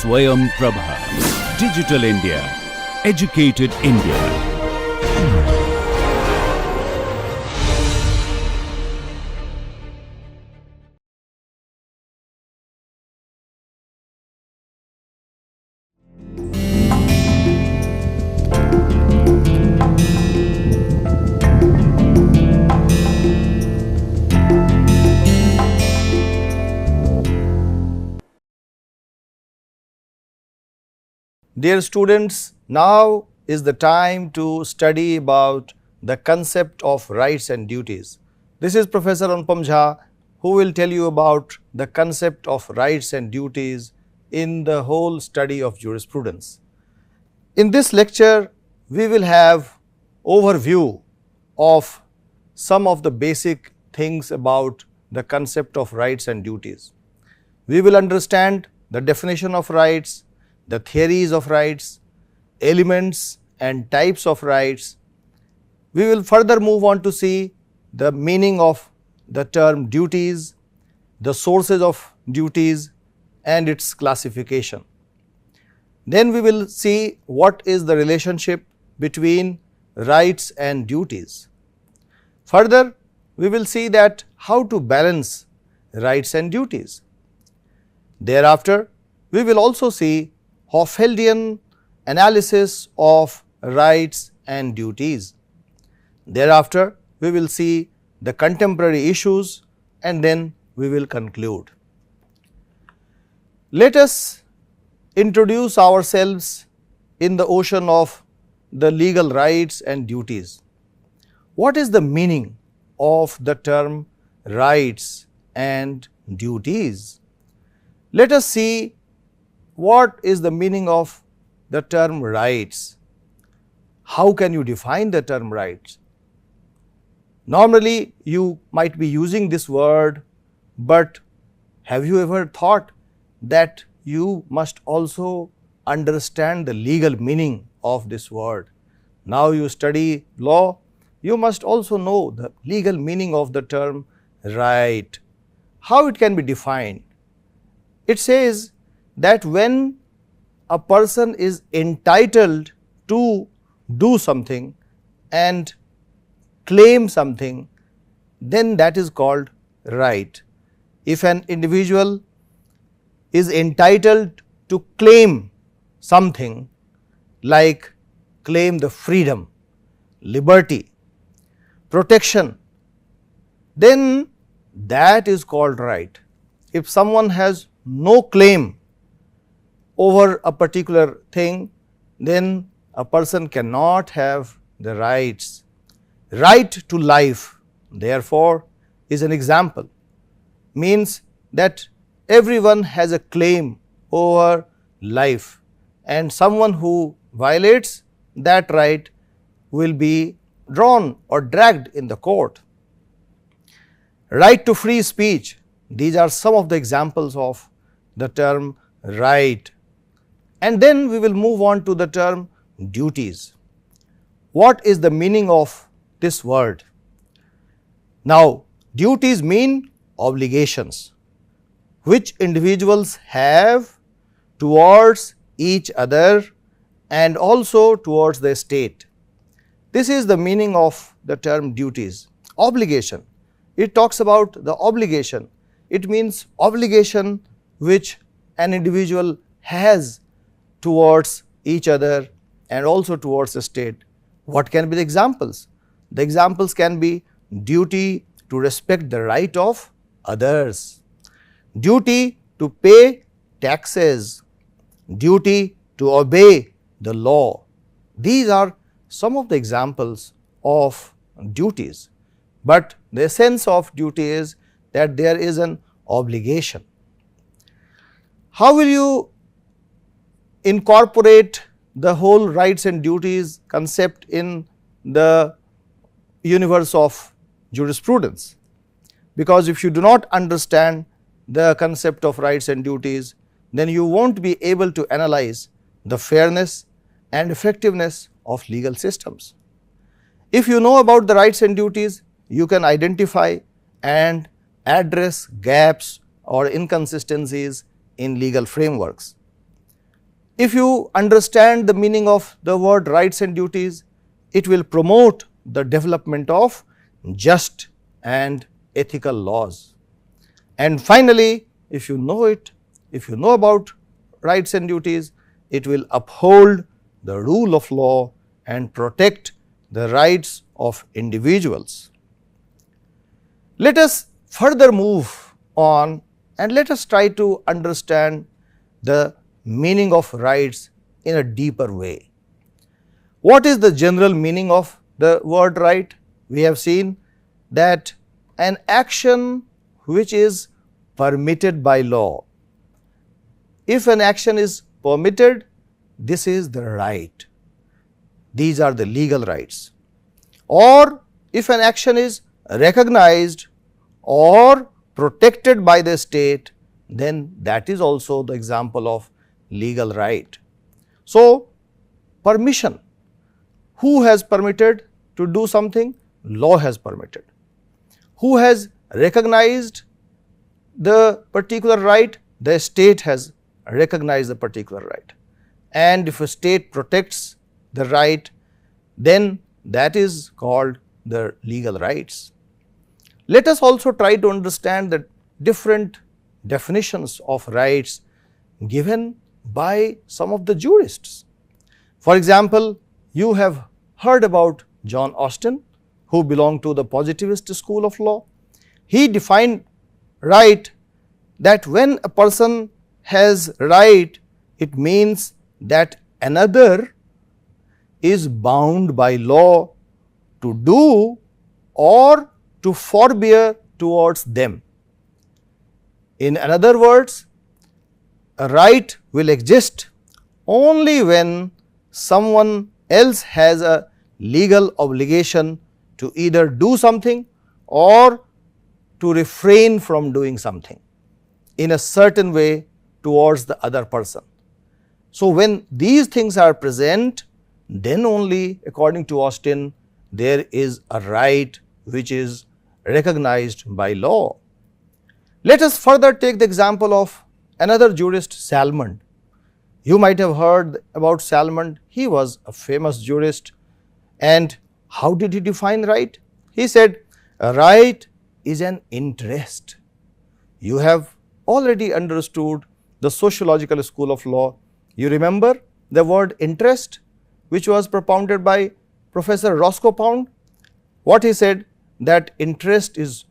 Swayam Prabha. Digital India. Educated India. Dear students, now is the time to study about the concept of rights and duties. This is Professor Anupam Jha who will tell you about the concept of rights and duties in the whole study of jurisprudence. In this lecture, we will have overview of some of the basic things about the concept of rights and duties. We will understand the definition of rights, the theories of rights, elements and types of rights. We will further move on to see the meaning of the term duties, the sources of duties and its classification. Then we will see what is the relationship between rights and duties. Further, we will see that how to balance rights and duties. Thereafter, we will also see Hoffeldian analysis of rights and duties. Thereafter, we will see the contemporary issues and then we will conclude. Let us introduce ourselves in the ocean of the legal rights and duties. What is the meaning of the term rights and duties? Let us see what is the meaning of the term rights. How can you define the term rights? Normally, you might be using this word, but have you ever thought that you must also understand the legal meaning of this word? Now you study law, you must also know the legal meaning of the term right. How it can be defined? It says that when a person is entitled to do something and claim something, then that is called right. If an individual is entitled to claim something like claim the freedom, liberty, protection, then that is called right. If someone has no claim over a particular thing, then a person cannot have the rights. Right to life, therefore, is an example, means that everyone has a claim over life and someone who violates that right will be drawn or dragged in the court. Right to free speech, these are some of the examples of the term right. And then we will move on to the term duties. What is the meaning of this word? Now, duties mean obligations which individuals have towards each other and also towards the state. This is the meaning of the term duties. Obligation, it talks about the obligation. It means obligation which an individual has towards each other and also towards the state. What can be the examples? The examples can be duty to respect the right of others, duty to pay taxes, duty to obey the law. These are some of the examples of duties, but the essence of duty is that there is an obligation. How will you incorporate the whole rights and duties concept in the universe of jurisprudence? Because if you do not understand the concept of rights and duties, then you won't be able to analyze the fairness and effectiveness of legal systems. If you know about the rights and duties, you can identify and address gaps or inconsistencies in legal frameworks. If you understand the meaning of the word rights and duties, it will promote the development of just and ethical laws. And finally, if you know it, if you know about rights and duties, it will uphold the rule of law and protect the rights of individuals. Let us further move on and let us try to understand the meaning of rights in a deeper way. What is the general meaning of the word right? We have seen that an action which is permitted by law. If an action is permitted, this is the right. These are the legal rights. Or if an action is recognized or protected by the state, then that is also the example of legal right. So, permission. Who has permitted to do something? Law has permitted. Who has recognized the particular right? The state has recognized the particular right. And if a state protects the right, then that is called the legal rights. Let us also try to understand the different definitions of rights given by some of the jurists. For example, you have heard about John Austin, who belonged to the positivist school of law. He defined right that when a person has right, it means that another is bound by law to do or to forbear towards them. In other words, a right will exist only when someone else has a legal obligation to either do something or to refrain from doing something in a certain way towards the other person. So, when these things are present, then only according to Austin there is a right which is recognized by law. Let us further take the example of another jurist, Salmond. You might have heard about Salmond. He was a famous jurist. And how did he define right? He said, a right is an interest. You have already understood the sociological school of law. You remember the word interest, which was propounded by Professor Roscoe Pound? What he said, that interest is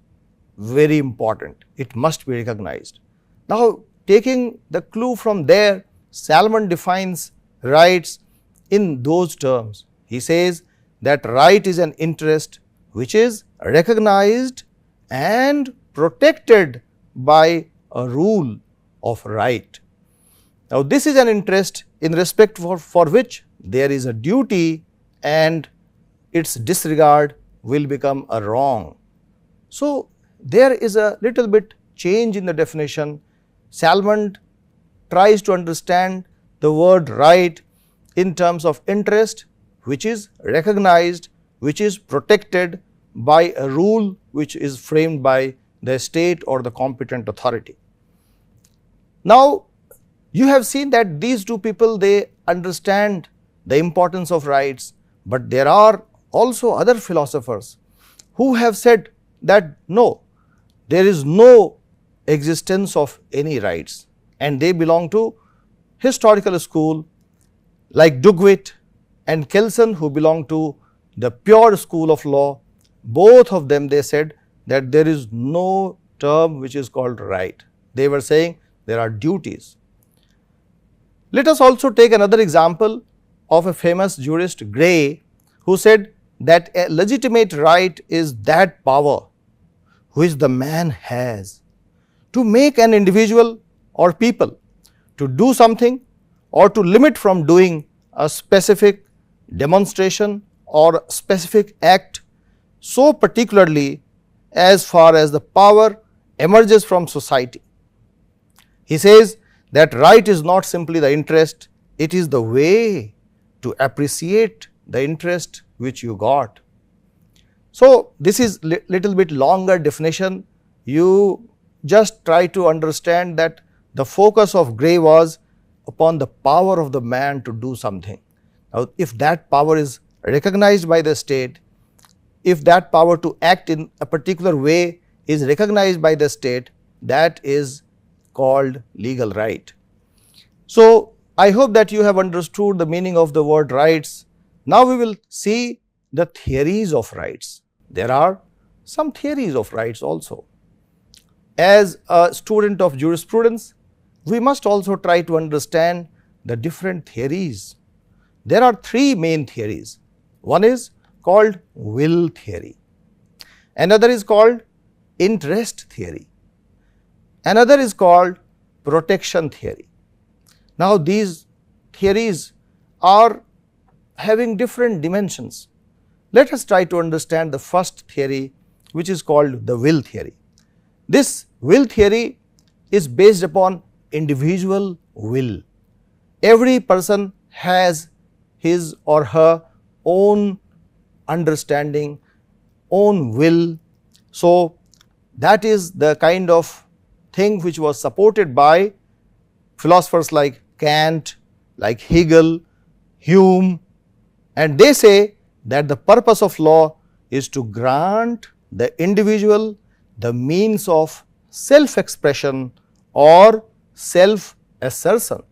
very important, it must be recognized. Now, taking the clue from there, Salmond defines rights in those terms. He says that right is an interest which is recognized and protected by a rule of right. Now, this is an interest in respect for which there is a duty, and its disregard will become a wrong. So, there is a little bit change in the definition. Salmond tries to understand the word right in terms of interest which is recognized, which is protected by a rule which is framed by the state or the competent authority. Now, you have seen that these two people, they understand the importance of rights, but there are also other philosophers who have said that no, there is no existence of any rights, and they belong to historical school like Dugwit and Kelson, who belong to the pure school of law. Both of them, they said that there is no term which is called right. They were saying there are duties. Let us also take another example of a famous jurist, Gray, who said that a legitimate right is that power which the man has to make an individual or people to do something or to limit from doing a specific demonstration or specific act, so particularly as far as the power emerges from society. He says that right is not simply the interest, it is the way to appreciate the interest which you got. So, this is little bit longer definition. You just try to understand that the focus of Gray was upon the power of the man to do something. Now, if that power is recognized by the state, if that power to act in a particular way is recognized by the state, that is called legal right. So, I hope that you have understood the meaning of the word rights. Now, we will see the theories of rights. There are some theories of rights also. As a student of jurisprudence, we must also try to understand the different theories. There are three main theories. One is called will theory, another is called interest theory, another is called protection theory. Now, these theories are having different dimensions. Let us try to understand the first theory, which is called the will theory. This will theory is based upon individual will. Every person has his or her own understanding, own will. So, that is the kind of thing which was supported by philosophers like Kant, like Hegel, Hume, and they say that the purpose of law is to grant the individual the means of self-expression or self-assertion.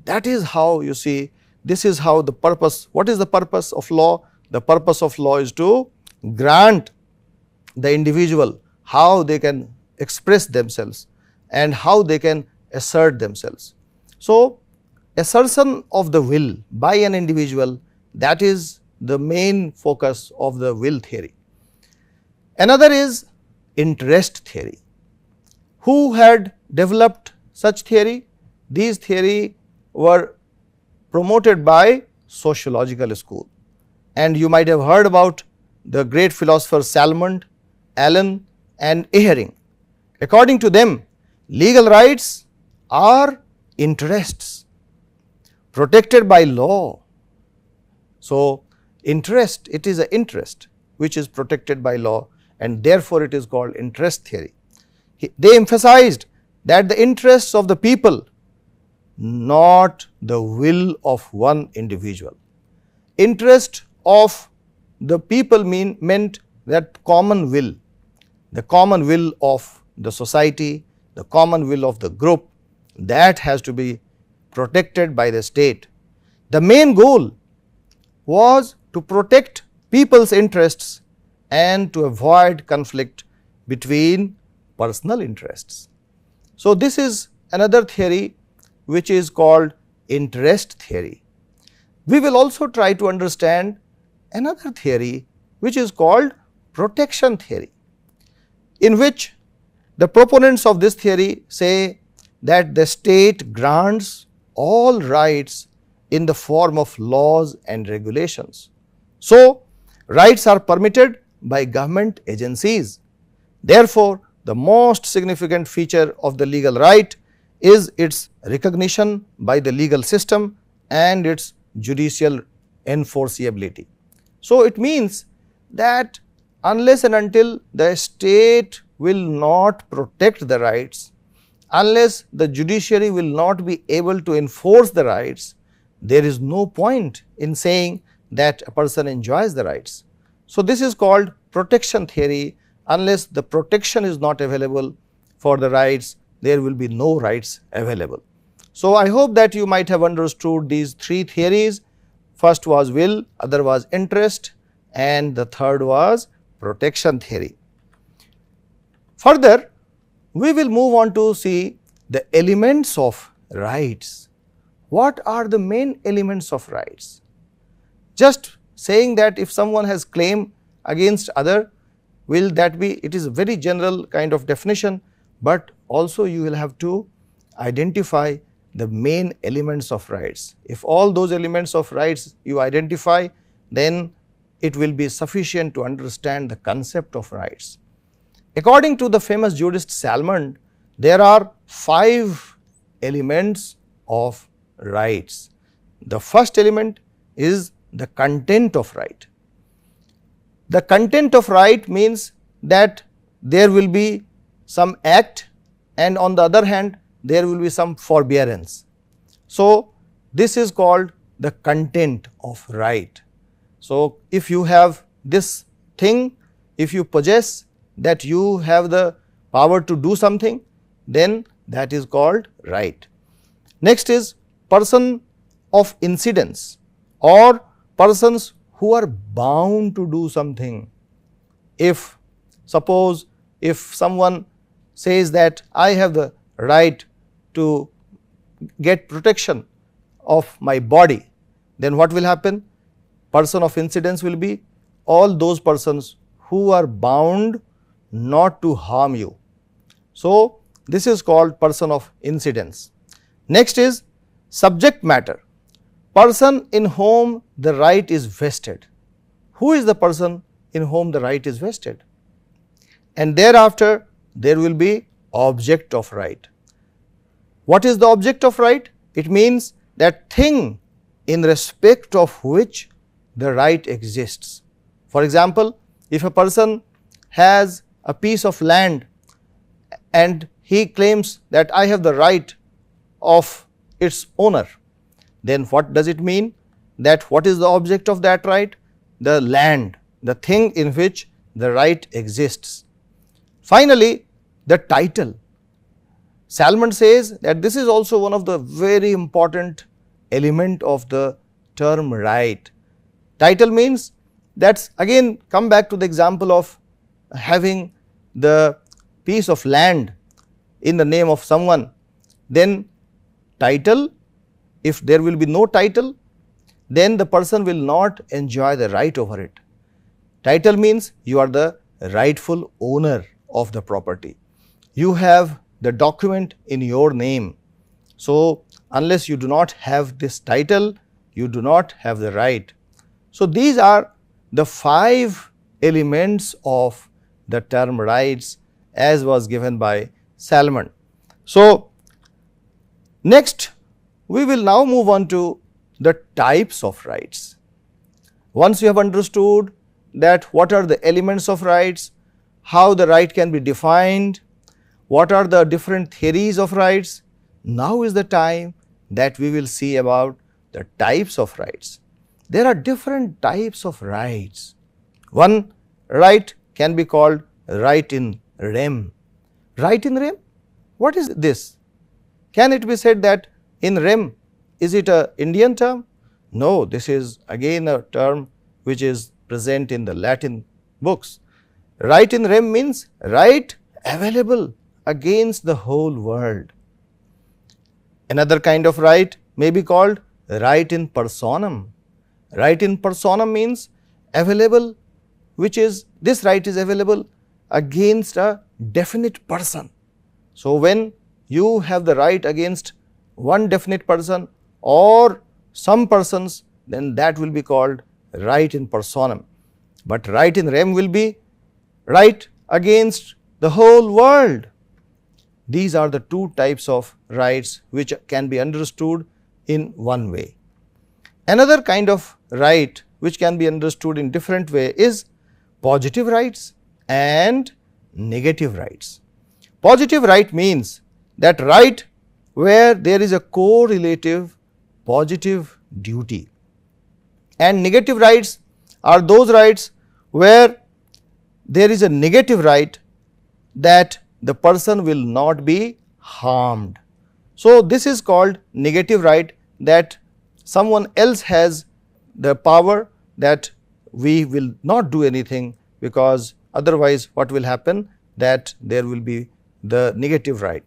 That is how, you see, this is how the purpose, what is the purpose of law? The purpose of law is to grant the individual how they can express themselves and how they can assert themselves. So, assertion of the will by an individual, that is the main focus of the will theory. Another is interest theory. Who had developed such theory? These theory were promoted by sociological school, and you might have heard about the great philosophers Salmond, Allen and Ehring. According to them, legal rights are interests protected by law. So, interest, it is an interest which is protected by law, and therefore, it is called interest theory. They emphasized that the interests of the people, not the will of one individual. Interest of the people meant that common will, the common will of the society, the common will of the group, that has to be protected by the state. The main goal was to protect people's interests and to avoid conflict between personal interests. So, this is another theory which is called interest theory. We will also try to understand another theory which is called protection theory, in which the proponents of this theory say that the state grants all rights in the form of laws and regulations. So, rights are permitted by government agencies. Therefore, the most significant feature of the legal right is its recognition by the legal system and its judicial enforceability. So, it means that unless and until the state will not protect the rights, unless the judiciary will not be able to enforce the rights, there is no point in saying that a person enjoys the rights. So, this is called protection theory. Unless the protection is not available for the rights, there will be no rights available. So, I hope that you might have understood these three theories. First was will, other was interest, and the third was protection theory. Further, we will move on to see the elements of rights. What are the main elements of rights? Just saying that if someone has claim against other, will that be, it is a very general kind of definition, but also you will have to identify the main elements of rights. If all those elements of rights you identify, then it will be sufficient to understand the concept of rights. According to the famous jurist Salmond, there are 5 elements of rights. The first element is the content of right. The content of right means that there will be some act, and on the other hand there will be some forbearance. So, this is called the content of right. So, if you have this thing, if you possess that you have the power to do something, then that is called right. Next is person of incidence or persons who are bound to do something. If suppose if someone says that I have the right to get protection of my body, then what will happen? Person of incidence will be all those persons who are bound not to harm you. So, this is called person of incidence. Next is subject matter, person in whom the right is vested. Who is the person in whom the right is vested? And thereafter there will be object of right. What is the object of right? It means that thing in respect of which the right exists. For example, if a person has a piece of land and he claims that I have the right of its owner, then what does it mean? That what is the object of that right? The land, the thing in which the right exists. Finally, the title. Salmon says that this is also one of the very important element of the term right. Title means that's again come back to the example of having the piece of land in the name of someone. Then title, if there will be no title, then the person will not enjoy the right over it. Title means you are the rightful owner of the property. You have the document in your name. So, unless you do not have this title, you do not have the right. So, these are the 5 elements of the term rights as was given by Salmon. So, next we will now move on to the types of rights. Once you have understood that what are the elements of rights, how the right can be defined, what are the different theories of rights, now is the time that we will see about the types of rights. There are different types of rights. One right can be called right in rem. Right in rem? What is this? Can it be said that in rem, is it an Indian term? No, this is again a term which is present in the Latin books. Right in rem means right available against the whole world. Another kind of right may be called right in personam. Right in personam means available, which is this right is available against a definite person. So, when you have the right against one definite person or some persons, then that will be called right in personam. But right in rem will be right against the whole world. These are the 2 types of rights which can be understood in one way. Another kind of right which can be understood in different way is positive rights and negative rights. Positive right means that right where there is a correlative positive duty, and negative rights are those rights where there is a negative right that the person will not be harmed. So, this is called negative right, that someone else has the power that we will not do anything, because otherwise what will happen, that there will be the negative right.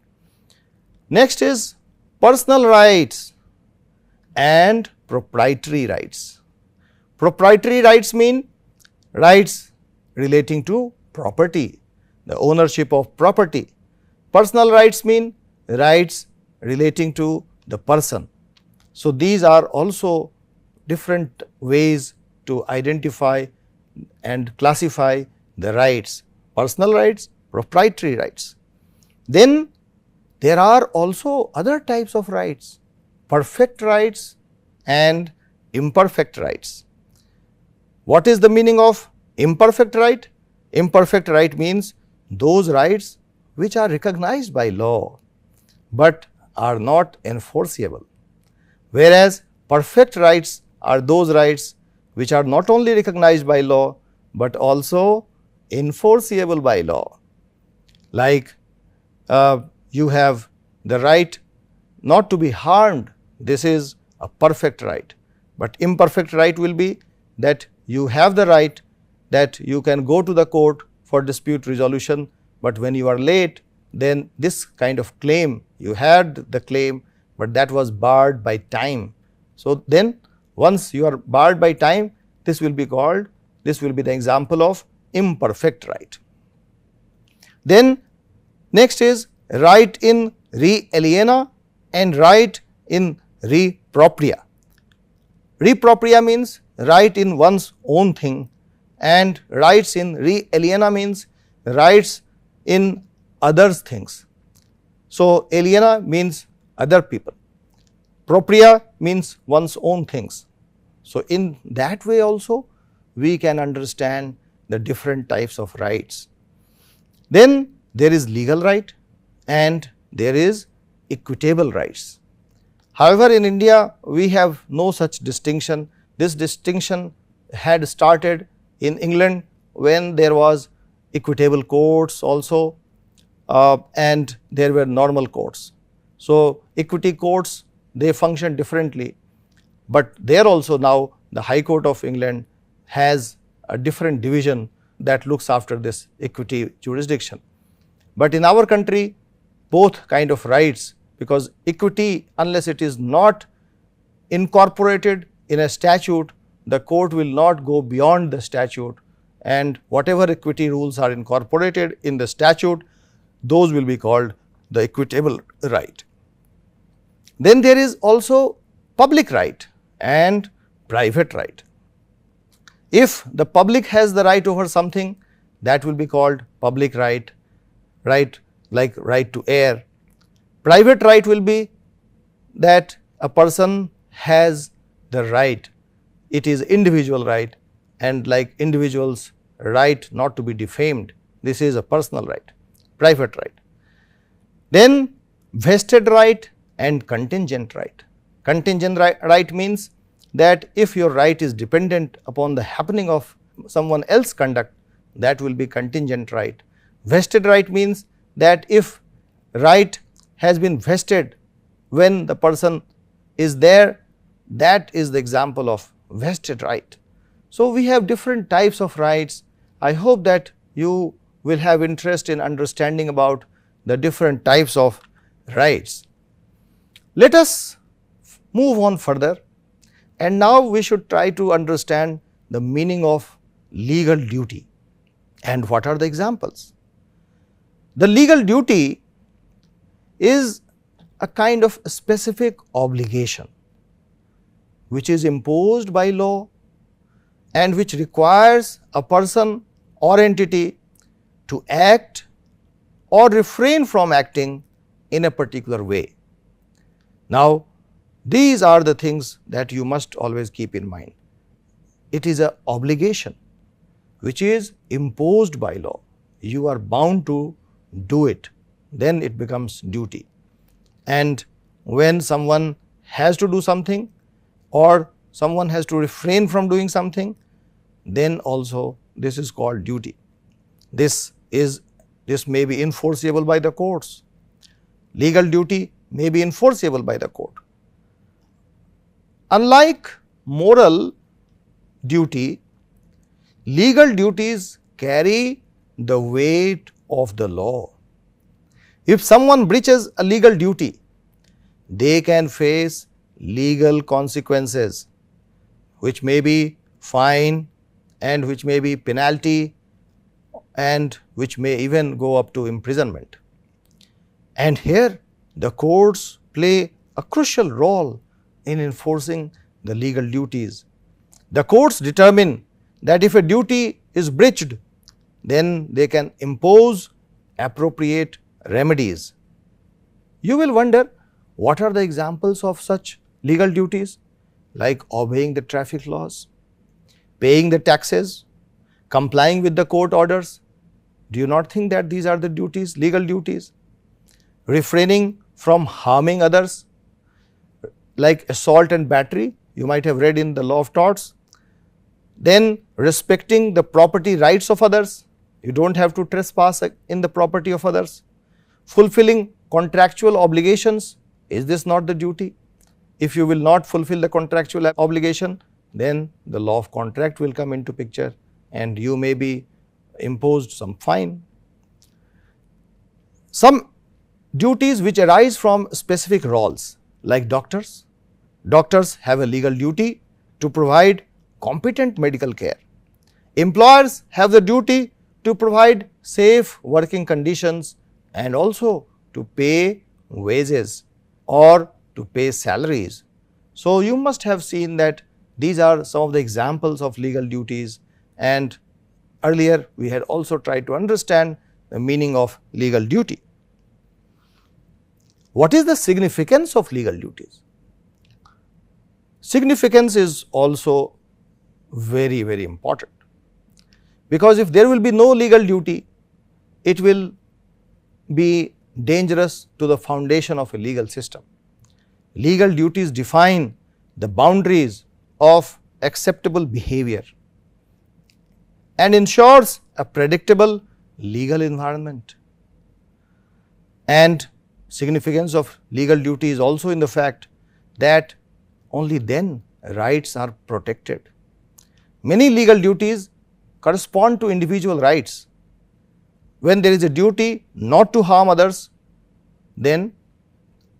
Next is personal rights and proprietary rights. Proprietary rights mean rights relating to property, the ownership of property. Personal rights mean rights relating to the person. So, these are also different ways to identify and classify the rights, personal rights, proprietary rights. Then there are also other types of rights, perfect rights and imperfect rights. What is the meaning of imperfect right? Imperfect right means those rights which are recognized by law, but are not enforceable. whereas perfect rights are those rights which are not only recognized by law, but also enforceable by law. Like you have the right not to be harmed, this is a perfect right, but imperfect right will be that you have the right that you can go to the court for dispute resolution, but when you are late, then this kind of claim, you had the claim, but that was barred by time. So, then once you are barred by time, this will be called, this will be the example of imperfect right. Then next is right in re aliena and right in re propria. Re propria means right in one's own thing, and rights in re aliena means rights in others' things. So, aliena means other people, propria means one's own things. So, in that way also we can understand the different types of rights. Then there is legal right and there is equitable rights. However, in India we have no such distinction. This distinction had started in England when there was equitable courts also and there were normal courts. So, equity courts, they function differently, but there also now the High Court of England has a different division that looks after this equity jurisdiction. But in our country both kind of rights, because equity, unless it is not incorporated in a statute, the court will not go beyond the statute, and whatever equity rules are incorporated in the statute, those will be called the equitable right. Then there is also public right and private right. If the public has the right over something, that will be called public right, right like right to air. Private right will be that a person has the right, it is individual right, and like individuals right not to be defamed, this is a personal right, private right. Then vested right and contingent right. Contingent right means that if your right is dependent upon the happening of someone else's conduct, that will be contingent right. Vested right means that if right has been vested when the person is there, that is the example of vested right. So, we have different types of rights. I hope that you will have interest in understanding about the different types of rights. Let us move on further, and now we should try to understand the meaning of legal duty and what are the examples. The legal duty is a kind of specific obligation which is imposed by law and which requires a person or entity to act or refrain from acting in a particular way. Now, these are the things that you must always keep in mind. It is an obligation which is imposed by law. You are bound to do it, then it becomes duty. And when someone has to do something or someone has to refrain from doing something, then also this is called duty. This may be enforceable by the courts. Legal duty may be enforceable by the court. Unlike moral duty, legal duties carry the weight of the law. If someone breaches a legal duty, they can face legal consequences, which may be fine and which may be penalty and which may even go up to imprisonment. And here the courts play a crucial role in enforcing the legal duties. The courts determine that if a duty is breached, then they can impose appropriate remedies. You will wonder, what are the examples of such legal duties? Like obeying the traffic laws, paying the taxes, complying with the court orders. Do you not think that these are the duties, legal duties? Refraining from harming others, like assault and battery, you might have read in the law of torts. Then respecting the property rights of others, you do not have to trespass in the property of others. Fulfilling contractual obligations, is this not the duty? If you will not fulfill the contractual obligation, then the law of contract will come into picture and you may be imposed some fine. Some duties which arise from specific roles, like doctors. Doctors have a legal duty to provide competent medical care. Employers have the duty to provide safe working conditions and also to pay wages or to pay salaries. So, you must have seen that these are some of the examples of legal duties, and earlier we had also tried to understand the meaning of legal duty. What is the significance of legal duties? Significance is also very, very important, because if there will be no legal duty, it will be dangerous to the foundation of a legal system. Legal duties define the boundaries of acceptable behavior and ensures a predictable legal environment. And significance of legal duty is also in the fact that only then rights are protected. Many legal duties correspond to individual rights. When there is a duty not to harm others, then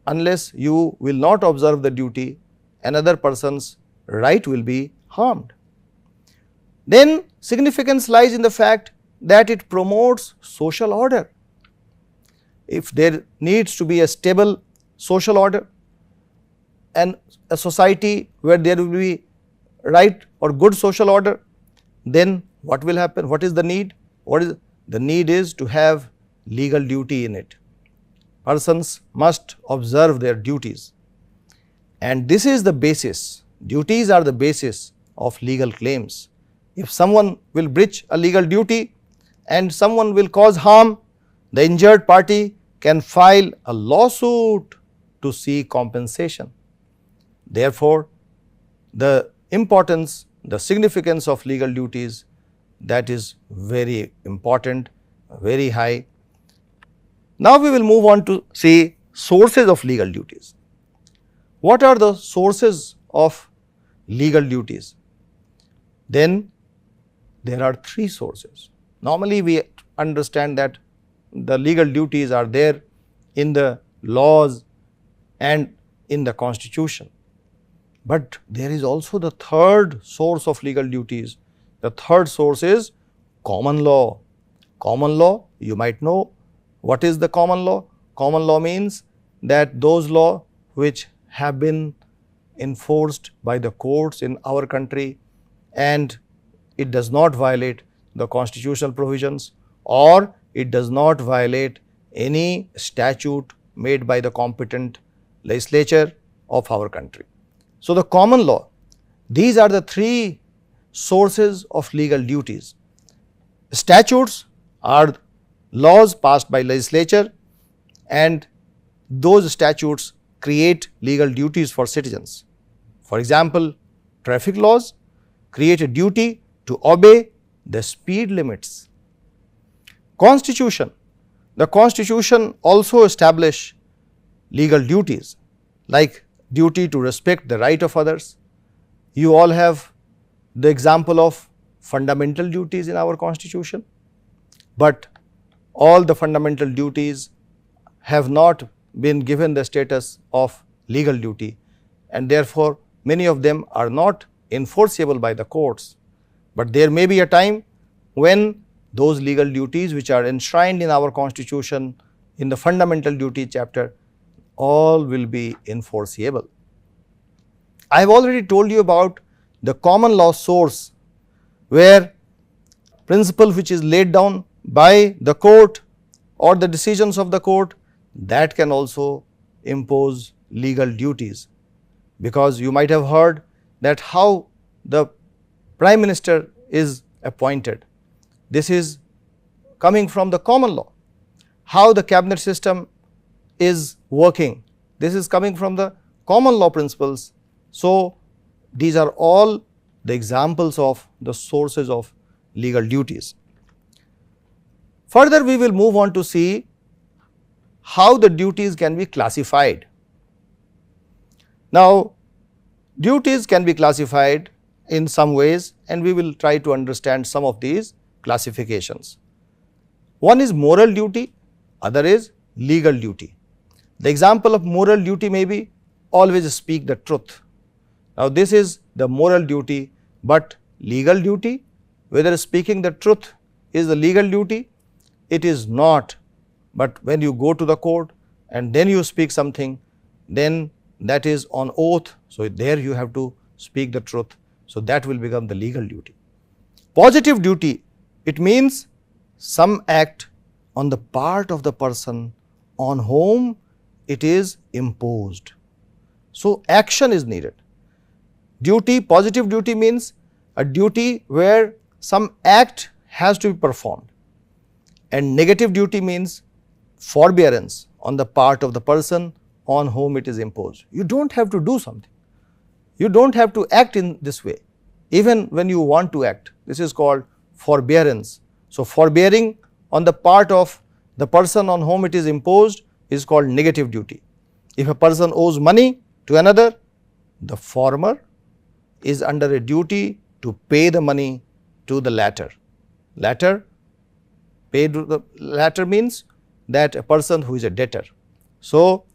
unless you will not observe the duty, another person's right will be harmed. Then significance lies in the fact that it promotes social order. If there needs to be a stable social order and a society where there will be right or good social order, then what will happen? What is the need? What is the need is to have legal duty in it. Persons must observe their duties, and this is the basis. Duties are the basis of legal claims. If someone will breach a legal duty and someone will cause harm, the injured party can file a lawsuit to seek compensation. Therefore, the importance, the significance of legal duties, that is very important, very high. Now, we will move on to see sources of legal duties. What are the sources of legal duties? Then there are three sources. Normally, we understand that the legal duties are there in the laws and in the constitution, but there is also the third source of legal duties. The third source is common law. Common law, you might know what is the common law. Common law means that those laws which have been enforced by the courts in our country and it does not violate the constitutional provisions, or it does not violate any statute made by the competent legislature of our country. So, the common law, these are the three sources of legal duties. Statutes are laws passed by legislature, and those statutes create legal duties for citizens. For example, traffic laws create a duty to obey the speed limits. Constitution, the constitution also establish legal duties like duty to respect the right of others. You all have the example of fundamental duties in our constitution, but all the fundamental duties have not been given the status of legal duty, and therefore, many of them are not enforceable by the courts. But there may be a time when those legal duties which are enshrined in our constitution in the fundamental duty chapter, all will be enforceable. I have already told you about the common law source, where principle which is laid down by the court or the decisions of the court, that can also impose legal duties, because you might have heard that how the Prime Minister is appointed. This is coming from the common law. How the cabinet system is working, this is coming from the common law principles. So, these are all the examples of the sources of legal duties. Further, we will move on to see how the duties can be classified. Now, duties can be classified in some ways, and we will try to understand some of these classifications. One is moral duty, other is legal duty. The example of moral duty may be always speak the truth. Now, this is the moral duty, but legal duty, whether speaking the truth is the legal duty, it is not. But when you go to the court and then you speak something, then that is on oath. So, there you have to speak the truth. So, that will become the legal duty. Positive duty, it means some act on the part of the person on whom it is imposed. So, action is needed. Duty, positive duty means a duty where some act has to be performed, and negative duty means forbearance on the part of the person on whom it is imposed. You do not have to do something, you do not have to act in this way, even when you want to act. This is called forbearance. So, forbearing on the part of the person on whom it is imposed is called negative duty. If a person owes money to another, the former is under a duty to pay the money to the latter. Pay to the latter means that a person who is a debtor. So,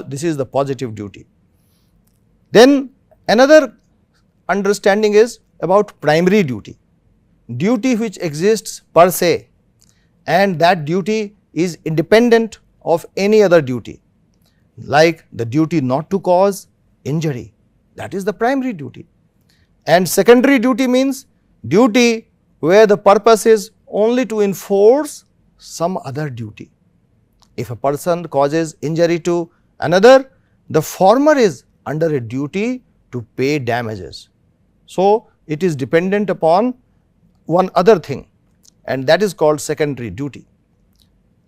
this is the positive duty. Then another understanding is about primary duty, duty which exists per se, and that duty is independent of any other duty, like the duty not to cause injury, that is the primary duty. And secondary duty means duty where the purpose is only to enforce some other duty. If a person causes injury to another, the former is under a duty to pay damages. So, it is dependent upon one other thing, and that is called secondary duty.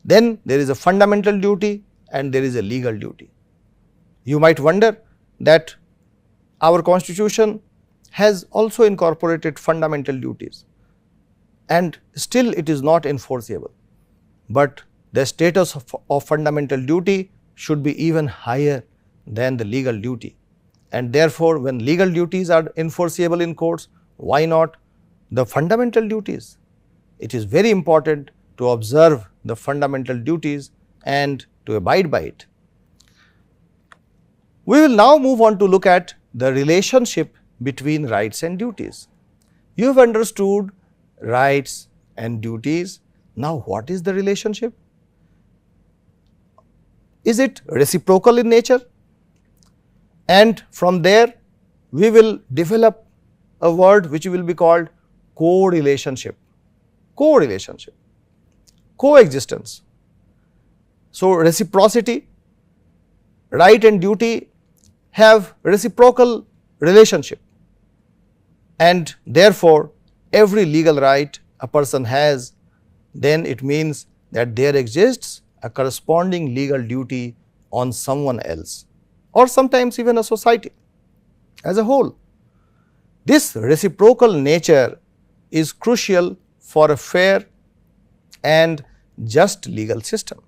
Then there is a fundamental duty and there is a legal duty. You might wonder that our constitution has also incorporated fundamental duties, and still it is not enforceable, but the status of fundamental duty should be even higher than the legal duty. And therefore, when legal duties are enforceable in courts, why not the fundamental duties? It is very important to observe the fundamental duties and to abide by it. We will now move on to look at the relationship between rights and duties. You have understood rights and duties. Now, what is the relationship? Is it reciprocal in nature? And from there, we will develop a word which will be called co-relationship, coexistence. So, reciprocity, right and duty have reciprocal relationship, and therefore, every legal right a person has, then it means that there exists a corresponding legal duty on someone else, or sometimes even a society as a whole. This reciprocal nature is crucial for a fair and just legal system.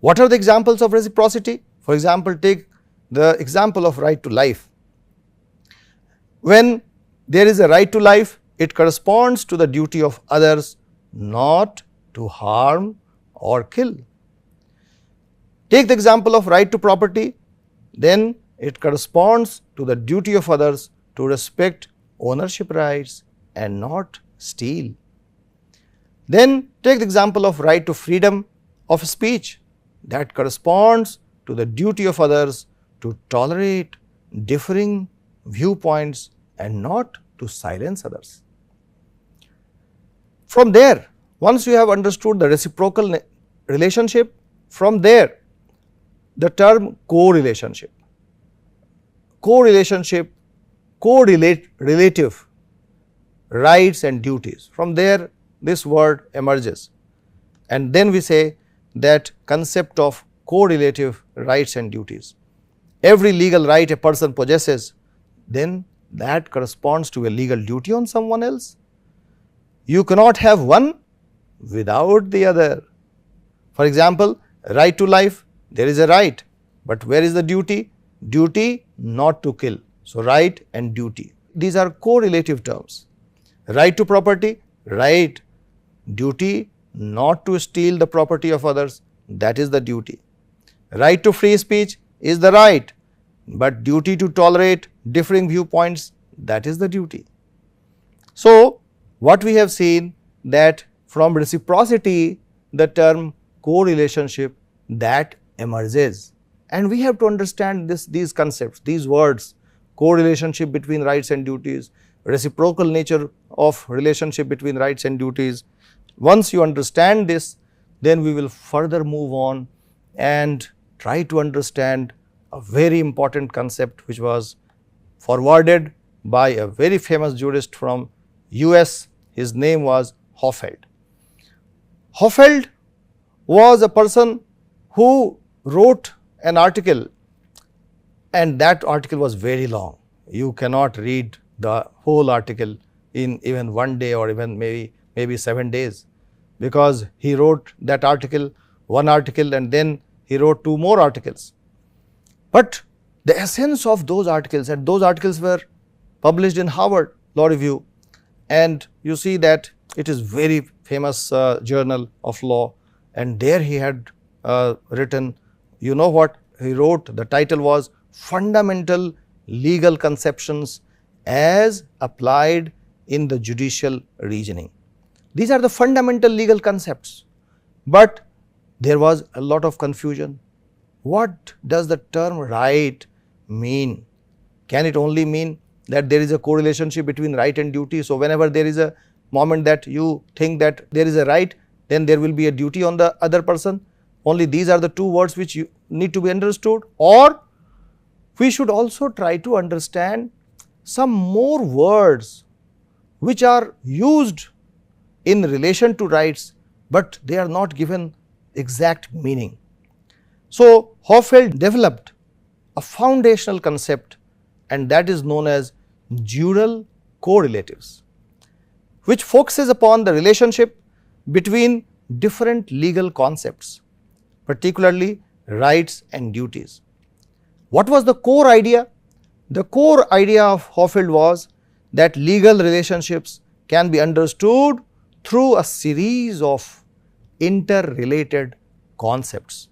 What are the examples of reciprocity? For example, take the example of right to life. When there is a right to life, it corresponds to the duty of others not to harm or kill. Take the example of right to property, then it corresponds to the duty of others to respect ownership rights and not steal. Then take the example of right to freedom of speech, that corresponds to the duty of others to tolerate differing viewpoints and not to silence others. From there, once you have understood the reciprocal relationship, from there the term co-relationship, co-relative rights and duties, from there this word emerges, and then we say that concept of correlative rights and duties. every legal right a person possesses, then that corresponds to a legal duty on someone else. You cannot have one without the other. For example, right to life, there is a right, but where is the duty? Duty not to kill. So, right and duty, these are correlative terms. Right to property, right, duty not to steal the property of others, that is the duty. Right to free speech is the right, but duty to tolerate differing viewpoints, that is the duty. So, what we have seen that from reciprocity the term co-relationship that emerges, and we have to understand these concepts, these words, co-relationship between rights and duties, reciprocal nature of relationship between rights and duties. Once you understand this, then we will further move on and try to understand a very important concept which was forwarded by a very famous jurist from US. His name was Hoffeld. Hoffeld was a person who wrote an article, and that article was very long. You cannot read the whole article in even one day or even maybe 7 days, because he wrote that article, one article, and then he wrote 2 more articles. But the essence of those articles, and those articles were published in Harvard Law Review, and you see that it is very famous journal of law, and there he had written, you know what he wrote, the title was Fundamental Legal Conceptions as Applied in the Judicial Reasoning. These are the fundamental legal concepts, but there was a lot of confusion. What does the term right mean? Can it only mean that there is a correlationship between right and duty? So, whenever there is a moment that you think that there is a right, then there will be a duty on the other person. Only these are the 2 words which you need to be understood, or we should also try to understand some more words which are used in relation to rights, but they are not given exact meaning. So, Hoffeld developed a foundational concept, and that is known as jural correlatives, which focuses upon the relationship between different legal concepts, particularly rights and duties. What was the core idea? The core idea of Hoffeld was that legal relationships can be understood through a series of interrelated concepts.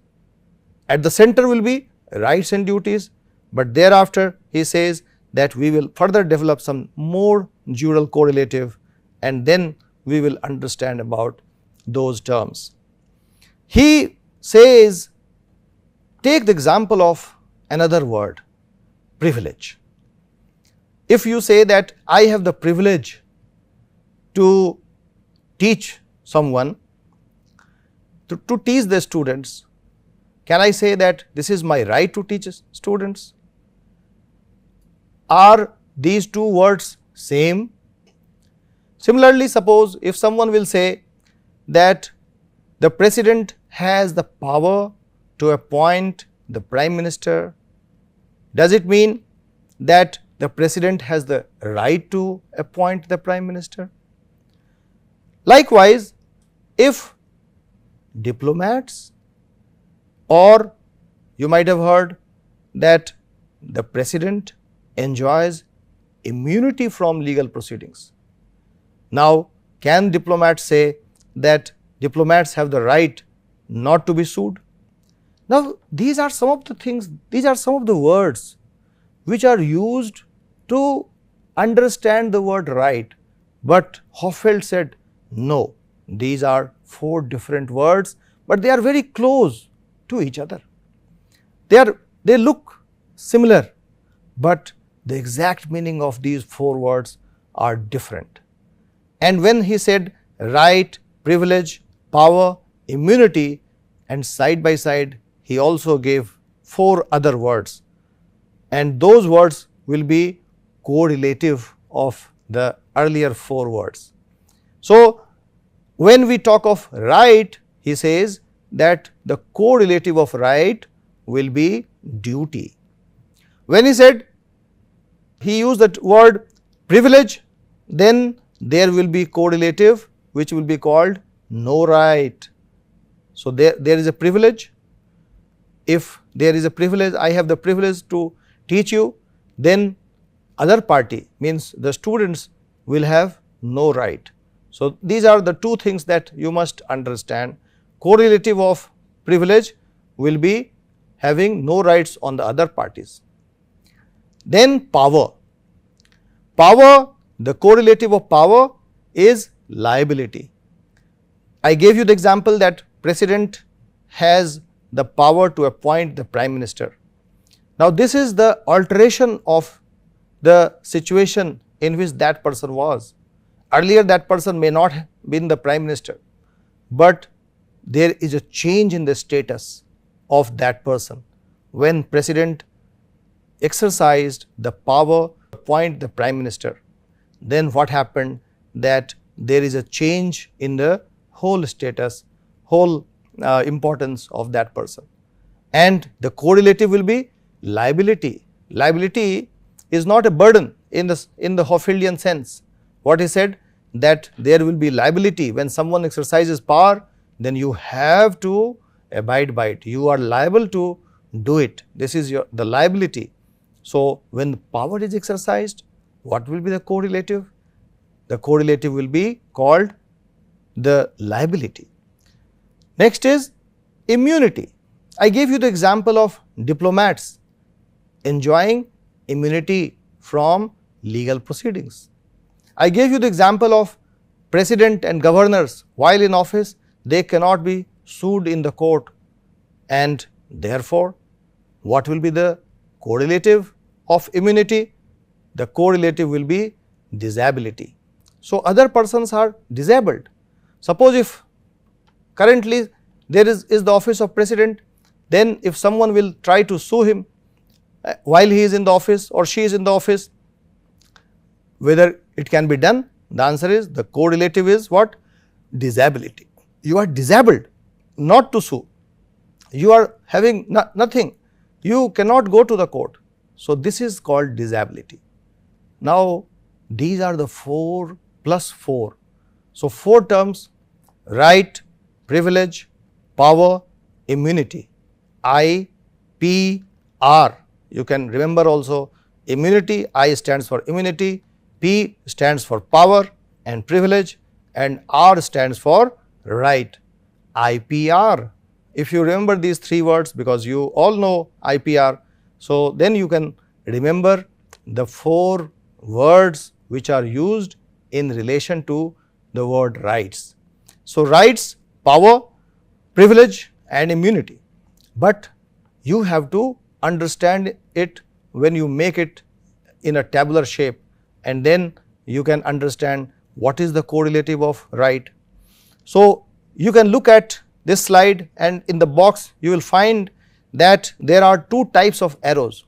At the center will be rights and duties, but thereafter he says that we will further develop some more jural correlative, and then we will understand about those terms. He says, take the example of another word, privilege. If you say that I have the privilege to teach someone, to teach the students, can I say that this is my right to teach students? Are these 2 words same? Similarly, suppose if someone will say that the president has the power to appoint the prime minister, does it mean that the president has the right to appoint the prime minister? Likewise, if diplomats, or you might have heard that the president enjoys immunity from legal proceedings. Now, can diplomats say that diplomats have the right not to be sued? Now, these are some of the things, these are some of the words which are used to understand the word right, but Hoffeld said no, these are 4 different words, but they are very close to each other. They look similar, but the exact meaning of these 4 words are different. And when he said right, privilege, power, immunity, and side by side he also gave 4 other words, and those words will be correlative of the earlier 4 words. So, when we talk of right, he says that the correlative of right will be duty. When he said, he used that word privilege, then there will be correlative which will be called no right. So, there is a privilege. If there is a privilege, I have the privilege to teach you, then other party means the students will have no right. So, these are the two things that you must understand. Correlative of privilege will be having no rights on the other parties. Then power. Power, the correlative of power is liability. I gave you the example that President has the power to appoint the Prime Minister. Now, this is the alteration of the situation in which that person was. Earlier that person may not have been the Prime Minister, but there is a change in the status of that person when President exercised the power to appoint the Prime Minister. Then what happened, that there is a change in the whole status, whole importance of that person, and the correlative will be liability. Liability is not a burden in the Hoffieldian sense. What he said, that there will be liability when someone exercises power, then you have to abide by it, you are liable to do it, this is the liability. So, when power is exercised, what will be the correlative? The correlative will be called the liability. Next is immunity. I gave you the example of diplomats enjoying immunity from legal proceedings. I gave you the example of president and governors while in office, they cannot be sued in the court, and therefore, what will be the correlative of immunity? The correlative will be disability. So, other persons are disabled. Suppose if currently there is the office of president, then if someone will try to sue him while he is in the office or she is in the office, whether it can be done? The answer is, the correlative is what? Disability. You are disabled not to sue, you are having nothing, you cannot go to the court. So, this is called disability. Now, these are the 4 plus 4. So, 4 terms: right, privilege, power, immunity. I, P, R. You can remember also immunity, I stands for immunity, P stands for power and privilege, and R stands for right. IPR. If you remember these 3 words, because you all know IPR, so then you can remember the 4 words which are used in relation to the word rights. So, rights, power, privilege and immunity, but you have to understand it when you make it in a tabular shape, and then you can understand what is the correlative of right. So, you can look at this slide, and in the box you will find that there are 2 types of arrows.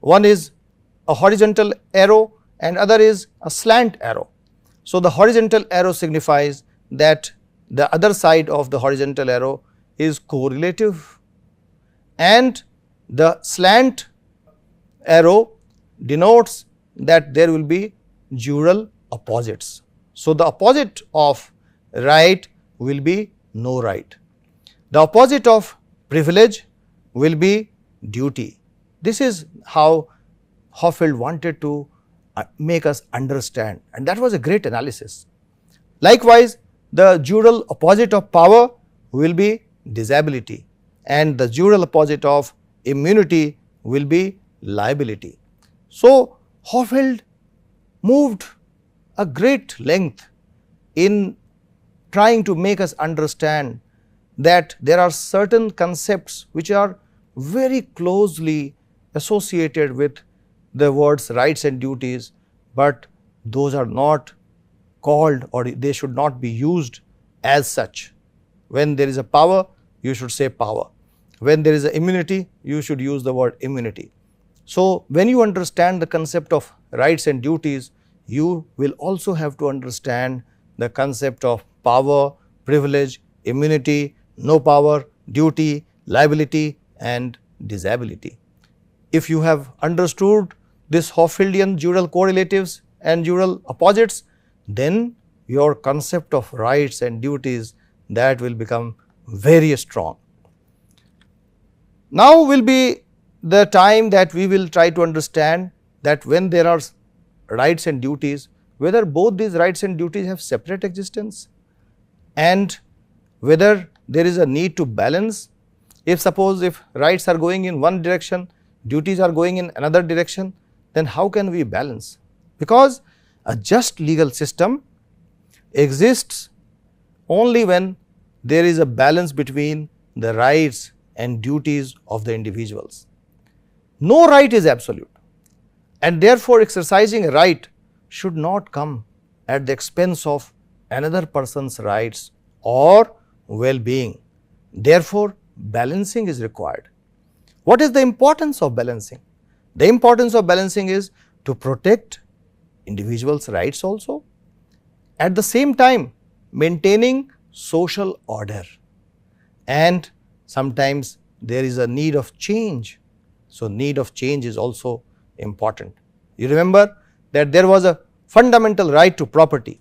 One is a horizontal arrow and other is a slant arrow. So, the horizontal arrow signifies that the other side of the horizontal arrow is correlative, and the slant arrow denotes that there will be jural opposites. So, the opposite of right will be no right. The opposite of privilege will be duty. This is how Hoffield wanted to make us understand, and that was a great analysis. Likewise, the jural opposite of power will be disability, and the jural opposite of immunity will be liability. So, Hoffield moved a great length in trying to make us understand that there are certain concepts which are very closely associated with the words rights and duties, but those are not called, or they should not be used as such. When there is a power, you should say power. When there is a immunity, you should use the word immunity. So, when you understand the concept of rights and duties, you will also have to understand the concept of power, privilege, immunity, no power, duty, liability and disability. if you have understood this Hoffieldian jural correlatives and jural opposites, then your concept of rights and duties, that will become very strong. Now will be the time that we will try to understand that when there are rights and duties, whether both these rights and duties have separate existence, and whether there is a need to balance. If suppose if rights are going in one direction, duties are going in another direction, then how can we balance? Because a just legal system exists only when there is a balance between the rights and duties of the individuals. No right is absolute, and therefore exercising a right should not come at the expense of another person's rights or well-being. Therefore, balancing is required. What is the importance of balancing? The importance of balancing is to protect individuals' rights also, at the same time maintaining social order, and sometimes there is a need of change. So, need of change is also important. You remember that there was a fundamental right to property,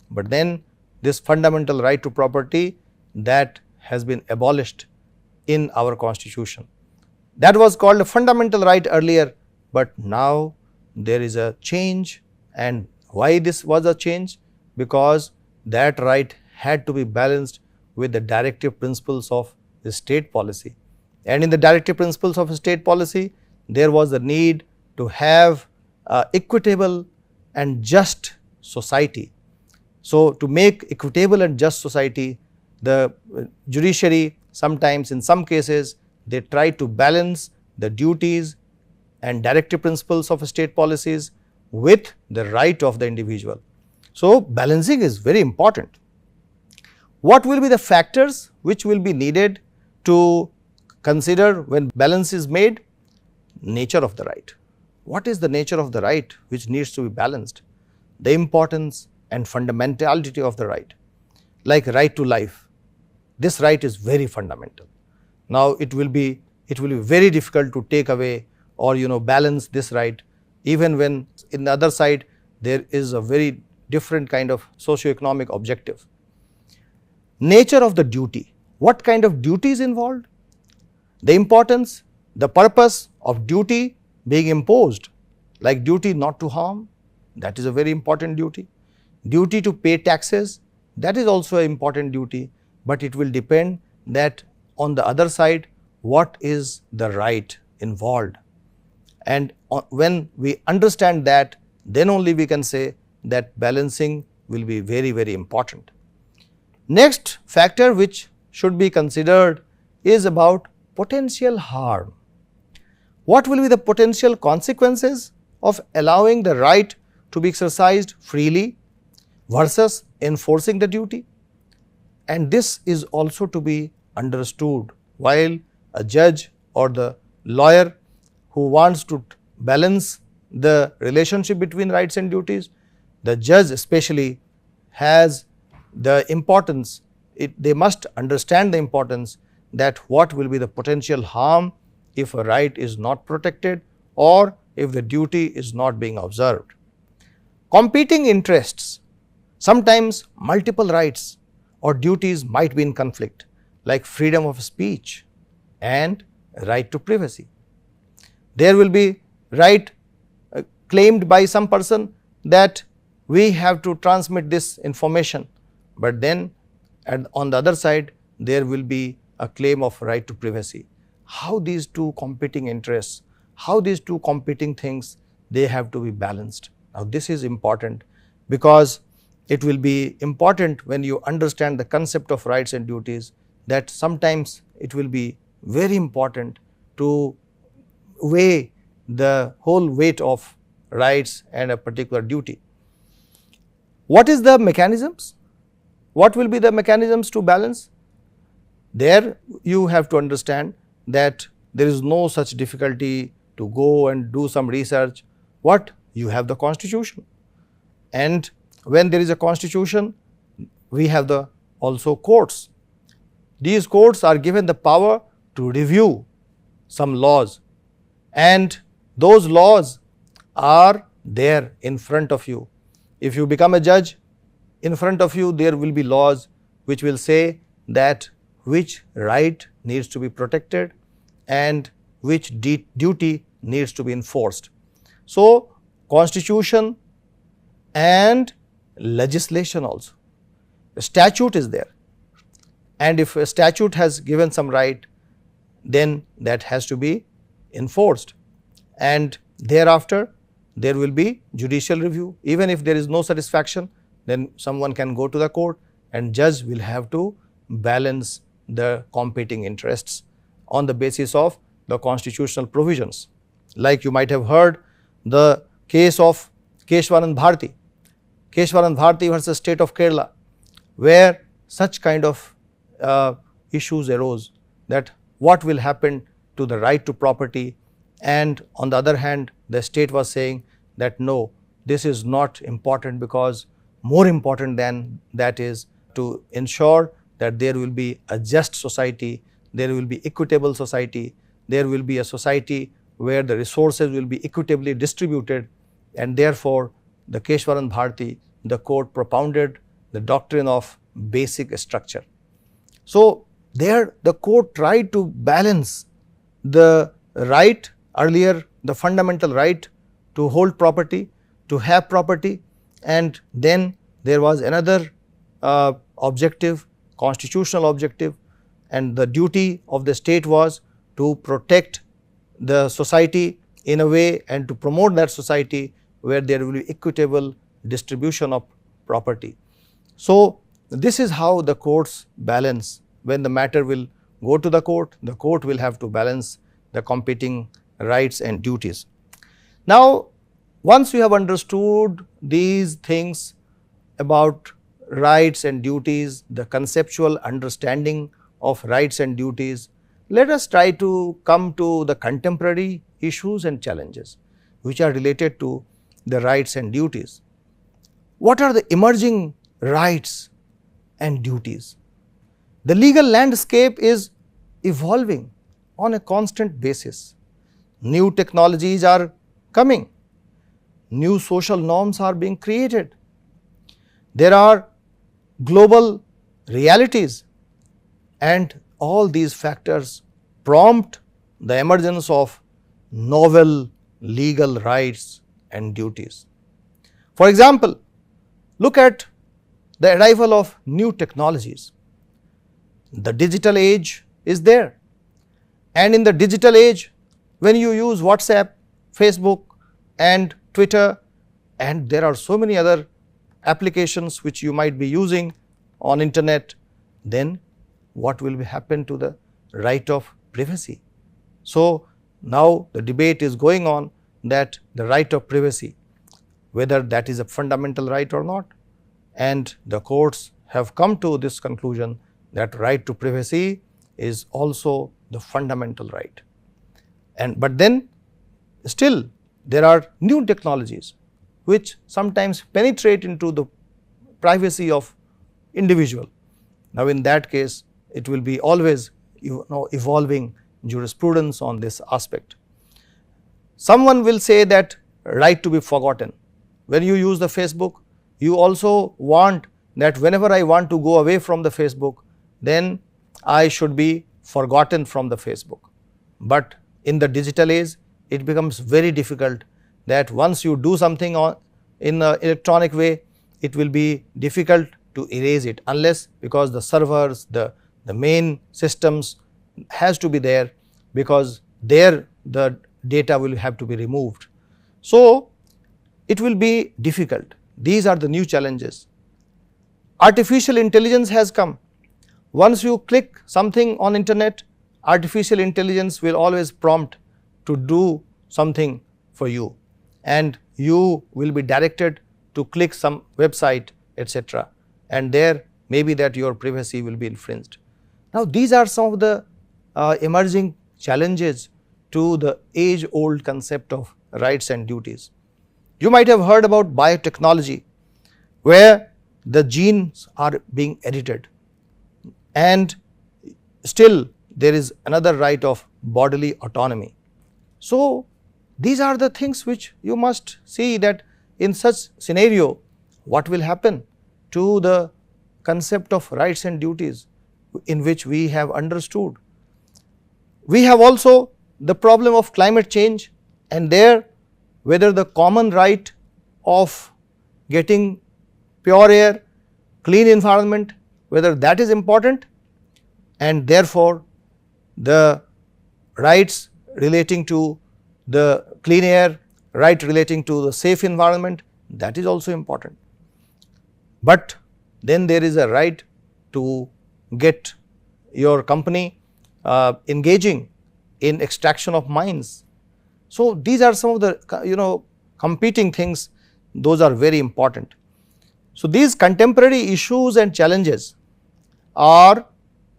but then this fundamental right to property, that has been abolished in our constitution. That was called a fundamental right earlier, but now there is a change. And why this was a change? Because that right had to be balanced with the directive principles of the state policy, and in the directive principles of state policy, there was a need to have equitable and just society. So, to make equitable and just society, the judiciary sometimes in some cases they try to balance the duties and directive principles of state policies with the right of the individual. So, balancing is very important. What will be the factors which will be needed to consider when balance is made? Nature of the right. What is the nature of the right which needs to be balanced? The importance and fundamentality of the right, like right to life. This right is very fundamental. Now, it will be very difficult to take away or balance this right, even when in the other side there is a very different kind of socio-economic objective. Nature of the duty. What kind of duty is involved? The importance, the purpose of duty being imposed, like duty not to harm, that is a very important duty. Duty to pay taxes, that is also an important duty, but it will depend that on the other side what is the right involved, and when we understand that, then only we can say that balancing will be very, very important. Next factor which should be considered is about potential harm. What will be the potential consequences of allowing the right to be exercised freely versus enforcing the duty? And this is also to be understood while a judge or the lawyer who wants to balance the relationship between rights and duties, the judge especially has the importance, they must understand the importance that what will be the potential harm if a right is not protected or if the duty is not being observed. Competing interests, sometimes multiple rights or duties might be in conflict, like freedom of speech and right to privacy. There will be right claimed by some person that we have to transmit this information, but then on the other side there will be a claim of right to privacy. How these two competing interests, how these two competing things, they have to be balanced. Now, this is important because it will be important when you understand the concept of rights and duties, that sometimes it will be very important to weigh the whole weight of rights and a particular duty. What is the mechanisms? What will be the mechanisms to balance? There you have to understand that there is no such difficulty to go and do some research. What? You have the constitution, and when there is a constitution, we have the also courts. These courts are given the power to review some laws, and those laws are there in front of you. If you become a judge, in front of you there will be laws which will say that which right needs to be protected and which duty needs to be enforced. So, constitution and legislation also. A statute is there, and if a statute has given some right, then that has to be enforced, and thereafter there will be judicial review. Even if there is no satisfaction, then someone can go to the court and judge will have to balance the competing interests on the basis of the constitutional provisions. Like you might have heard the case of Keshwanan Bharti versus state of Kerala, where such kind of issues arose, that what will happen to the right to property, and on the other hand the state was saying that no, this is not important, because more important than that is to ensure that there will be a just society, there will be equitable society, there will be a society where the resources will be equitably distributed, and therefore the Keshwaran Bharti, the court propounded the doctrine of basic structure. So, there the court tried to balance the right, earlier the fundamental right to hold property, to have property, and then there was another objective, constitutional objective, and the duty of the state was to protect the society in a way and to promote that society where there will be equitable distribution of property. So, this is how the courts balance. When the matter will go to the court will have to balance the competing rights and duties. Now, once you have understood these things about rights and duties, the conceptual understanding of rights and duties, let us try to come to the contemporary issues and challenges which are related to the rights and duties. What are the emerging rights and duties? The legal landscape is evolving on a constant basis. New technologies are coming, new social norms are being created, there are global realities, and all these factors prompt the emergence of novel legal rights and duties. For example, look at the arrival of new technologies. The digital age is there, and in the digital age, when you use WhatsApp, Facebook and Twitter, and there are so many other applications which you might be using on internet, then what will happen to the right of privacy? So, now the debate is going on that the right of privacy, whether that is a fundamental right or not, and the courts have come to this conclusion that right to privacy is also the fundamental right. But then still there are new technologies which sometimes penetrate into the privacy of individual. Now, in that case it will be always evolving jurisprudence on this aspect. Someone will say that right to be forgotten. When you use the Facebook, you also want that whenever I want to go away from the Facebook, then I should be forgotten from the Facebook. But in the digital age, it becomes very difficult that once you do something in an electronic way, it will be difficult to erase it, unless because the servers, the main systems has to be there, because there the data will have to be removed. So, it will be difficult. These are the new challenges. Artificial intelligence has come. Once you click something on internet, artificial intelligence will always prompt to do something for you, and you will be directed to click some website, etc., and there maybe that your privacy will be infringed. Now, these are some of the emerging challenges to the age old concept of rights and duties. You might have heard about biotechnology, where the genes are being edited, and still there is another right of bodily autonomy. So, these are the things which you must see, that in such scenario what will happen to the concept of rights and duties in which we have understood. We have also the problem of climate change, and there whether the common right of getting pure air, clean environment, whether that is important, and therefore the rights relating to the clean air, right relating to the safe environment, that is also important. But then there is a right to get your company engaging in extraction of mines. So, these are some of the competing things, those are very important. So, these contemporary issues and challenges are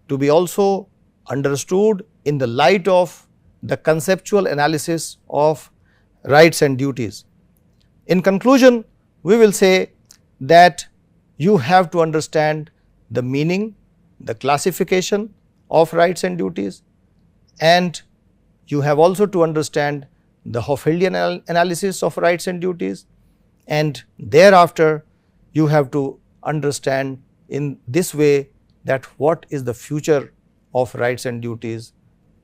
to be also understood in the light of the conceptual analysis of rights and duties. In conclusion, we will say that you have to understand the meaning, the classification of rights and duties, and you have also to understand the Hoffeldian analysis of rights and duties, and thereafter you have to understand in this way that what is the future of rights and duties,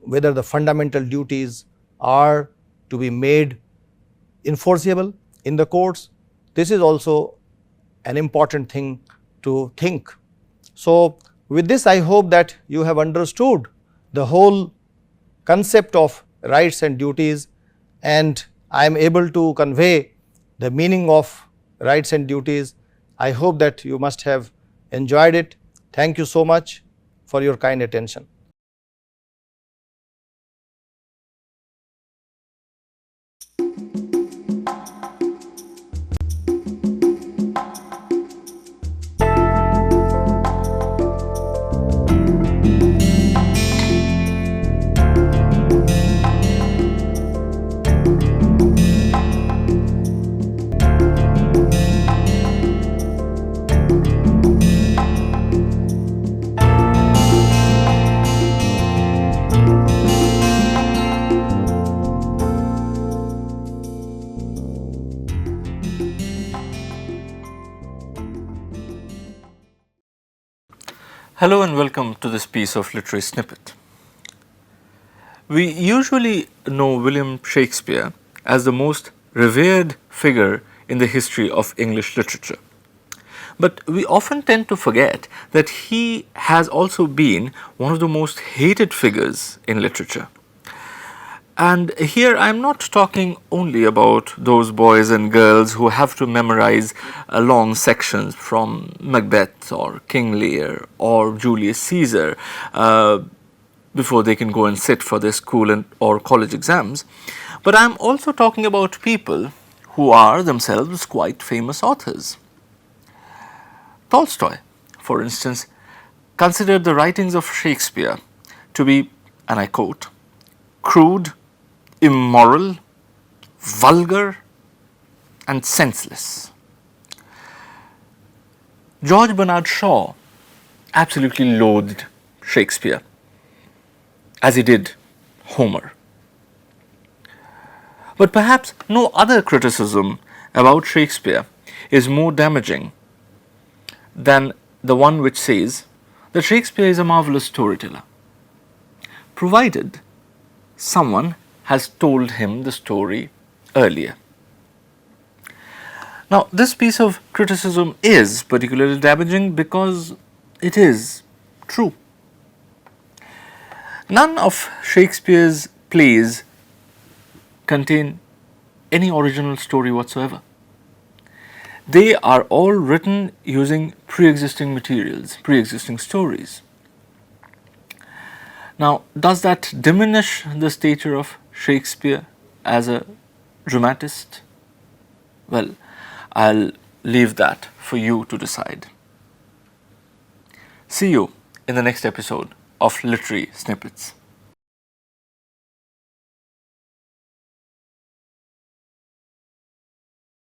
whether the fundamental duties are to be made enforceable in the courts. This is also an important thing to think. So, with this I hope that you have understood the whole concept of rights and duties, and I am able to convey the meaning of rights and duties. I hope that you must have enjoyed it. Thank you so much for your kind attention. Hello and welcome to this piece of literary snippet. We usually know William Shakespeare as the most revered figure in the history of English literature. But we often tend to forget that he has also been one of the most hated figures in literature. And here I am not talking only about those boys and girls who have to memorize long sections from Macbeth or King Lear or Julius Caesar before they can go and sit for their school or college exams. But I am also talking about people who are themselves quite famous authors. Tolstoy, for instance, considered the writings of Shakespeare to be, and I quote, crude, immoral, vulgar, and senseless. George Bernard Shaw absolutely loathed Shakespeare, as he did Homer. But perhaps no other criticism about Shakespeare is more damaging than the one which says that Shakespeare is a marvelous storyteller, provided someone has told him the story earlier. Now, this piece of criticism is particularly damaging because it is true. None of Shakespeare's plays contain any original story whatsoever. They are all written using pre-existing materials, pre-existing stories. Now, does that diminish the stature of Shakespeare as a dramatist? Well, I'll leave that for you to decide. See you in the next episode of Literary Snippets.